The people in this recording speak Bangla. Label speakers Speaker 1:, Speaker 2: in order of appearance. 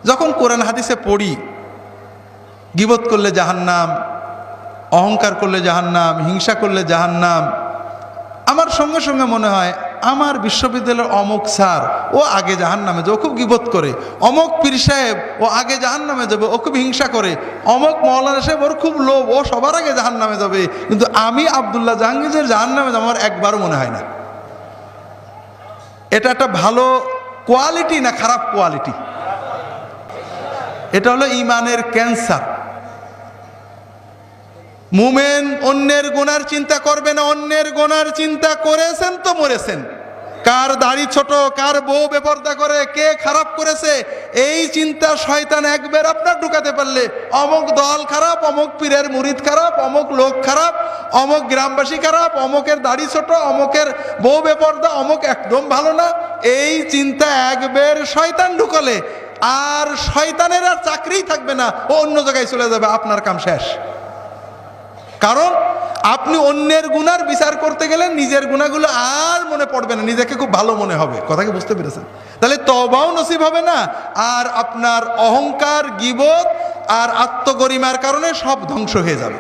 Speaker 1: যখন কোরআন হাদিসে পড়ি গীবত করলে জাহান্নাম, অহংকার করলে জাহান্নাম, হিংসা করলে জাহান্নাম, আমার সঙ্গে সঙ্গে মনে হয় আমার বিশ্ববিদ্যালয়ের অমুক স্যার ও আগে জাহান্নামে যাবে, ও খুব গীবত করে। অমুক পীর সাহেব ও আগে জাহান্নামে যাবে, ও খুব হিংসা করে। অমুক মৌলানা সাহেব ওর খুব লোভ, ও সবার আগে জাহান্নামে যাবে। কিন্তু আমি আব্দুল্লাহ জাহাঙ্গীরের জাহান্নামে যাবো আমার একবারও মনে হয় না। এটা একটা ভালো কোয়ালিটি না খারাপ কোয়ালিটি? এটা হলো ঈমানের ক্যান্সার। মুমিন অন্যের গুনার চিন্তা করবে না, অন্যের গুনার চিন্তা করেছেন তো মরেছেন। কার দাড়ি ছোট, কার বউ বেপরদা করে, কে খারাপ করেছে, এই চিন্তা শয়তান একবার আপনার ঢুকাতে পারলে অমুক দল খারাপ, অমুক পীরের মুরিদ খারাপ, অমুক লোক খারাপ, অমুক গ্রামবাসী খারাপ, অমুকের দাড়ি ছোট, অমুকের বউ বেপরদা, অমুক একদম ভালো না, এই চিন্তা একবার শয়তান ঢুকালে আর শয়তানের আর চাকরিই থাকবে না, ও অন্য জায়গায় চলে যাবে, আপনার কাম শেষ। কারণ আপনি অন্যের গুনার বিচার করতে গেলে নিজের গুনাহগুলো আর মনে পড়বে না, নিজেকে খুব ভালো মনে হবে। কথা কি বুঝতে পেরেছেন? তাহলে তওবাও নসিব হবে না, আর আপনার অহংকার, গীবত আর আত্মগরিমার কারণে সব ধ্বংস হয়ে যাবে।